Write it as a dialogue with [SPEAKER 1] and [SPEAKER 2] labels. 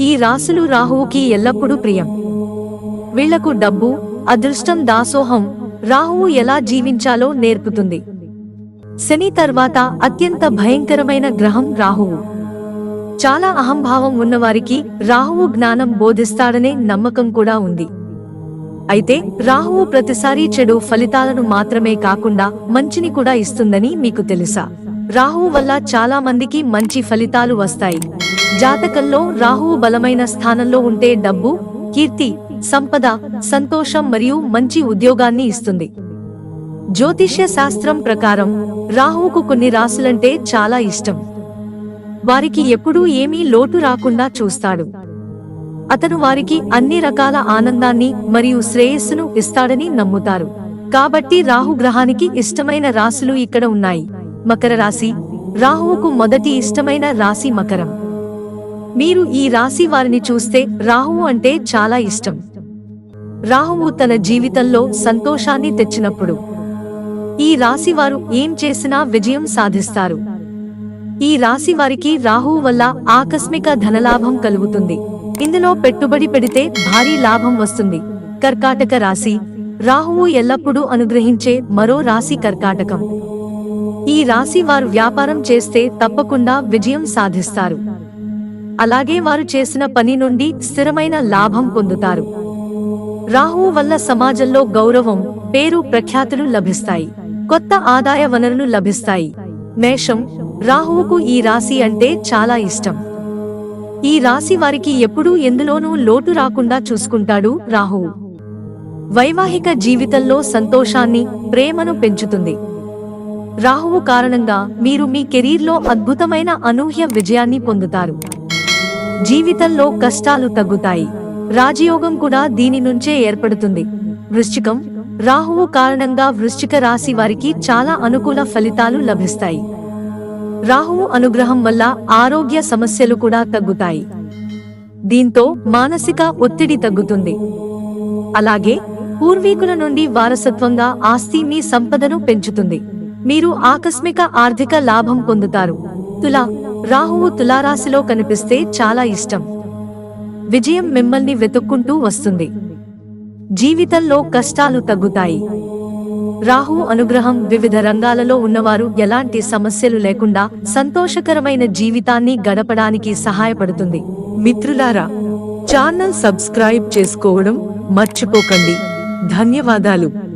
[SPEAKER 1] ఈ రాశులు రాహువుకి ఎల్లప్పుడూ ప్రియం. వీళ్లకు డబ్బు, అదృష్టం, దాసోహం. రాహువు ఎలా జీవించాలో నేర్పుతుంది. శని తర్వాత అత్యంత భయంకరమైన గ్రహం రాహువు. చాలా అహంభావం ఉన్నవారికి రాహువు జ్ఞానం బోధిస్తాడనే నమ్మకం కూడా ఉంది. అయితే రాహువు ప్రతిసారి చెడు ఫలితాలను మాత్రమే కాకుండా మంచిని కూడా ఇస్తుందని మీకు తెలుసా? రాహువు వల్ల చాలా మందికి మంచి ఫలితాలు వస్తాయి. జాతకంలో రాహువు బలమైన స్థానంలో ఉంటే డబ్బు, కీర్తి, సంపద, సంతోషం మరియు మంచి ఉద్యోగాన్ని ఇస్తుంది. జ్యోతిష్య శాస్త్రం ప్రకారం రాహువుకు కొన్ని రాశులంటే చాలా ఇష్టం. వారికి ఎప్పుడూ ఏమీ లోటు రాకుండా చూస్తాడు. అతను వారికి అన్ని రకాల ఆనందాన్ని మరియు శ్రేయస్సును ఇస్తాడని నమ్ముతారు. కాబట్టి రాహు గ్రహానికి ఇష్టమైన రాశులు ఇక్కడ ఉన్నాయి. మకర రాశి. రాహువుకు మొదటి ఇష్టమైన రాశి మకరం. మీరు ఈ రాశి వారిని చూస్తే రాహువు అంటే చాలా ఇష్టం. రాహువు తన జీవితంలో సంతోషాన్ని తెచ్చినప్పుడు ఈ రాశి వారు ఏం చేసినా విజయం సాధిస్తారు. ఈ రాశి వారికి రాహువు వల్ల ఆకస్మిక ధనలాభం కలుగుతుంది. ఇందులో పెట్టుబడి పెడితే భారీ లాభం వస్తుంది. కర్కాటక రాశి. రాహువు ఎల్లప్పుడూ అనుగ్రహించే మరో రాశి కర్కాటకం. ఈ రాశి వారు వ్యాపారం చేస్తే తప్పకుండా విజయం సాధిస్తారు. అలాగే వారు చేసిన పని నుండి స్థిరమైన లాభం పొందుతారు. రాహువు వల్ల సమాజంలో గౌరవం, పేరు, ప్రఖ్యాతులు లభిస్తాయి. కొత్త ఆదాయ వనరులు లభిస్తాయి. మేషం. రాహువుకు ఈ రాశి అంటే చాలా ఇష్టం. ఈ రాశి వారికి ఎప్పుడూ ఎందులోనూ లోటు రాకుండా చూసుకుంటాడు రాహువు. వైవాహిక జీవితంలో సంతోషాన్ని, ప్రేమను పెంచుతుంది. రాహువు కారణంగా మీరు మీ కెరీర్లో అద్భుతమైన అనూహ్య విజయాన్ని పొందుతారు. జీవితంలో కష్టాలు తగ్గుతాయి. రాజయోగం కూడా దీని నుంచే ఏర్పడుతుంది. వృశ్చికం. రాహువు కారణంగా వృశ్చిక రాశి వారికి చాలా అనుకూల ఫలితాలు లభిస్తాయి. రాహువు అనుగ్రహం వల్ల ఆరోగ్య సమస్యలు కూడా తగ్గుతాయి. దీంతో మానసిక ఒత్తిడి తగ్గుతుంది. అలాగే పూర్వీకుల నుండి వారసత్వంగా ఆస్తి మీ సంపదను పెంచుతుంది. మీరు ఆకస్మిక ఆర్థిక లాభం పొందుతారు. తుల. రాహువు తులారాశిలో కనిపిస్తే చాలా ఇష్టం. విజయం మిమ్మల్ని వెతుక్కుంటూ వస్తుంది. జీవితంలో కష్టాలు తగ్గుతాయి. రాహువు అనుగ్రహం వివిధ రంగాలలో ఉన్నవారు ఎలాంటి సమస్యలు లేకుండా సంతోషకరమైన జీవితాన్ని గడపడానికి సహాయపడుతుంది. మిత్రులారా, ఛానల్ సబ్స్క్రైబ్ చేసుకోవడం మర్చిపోకండి. ధన్యవాదాలు.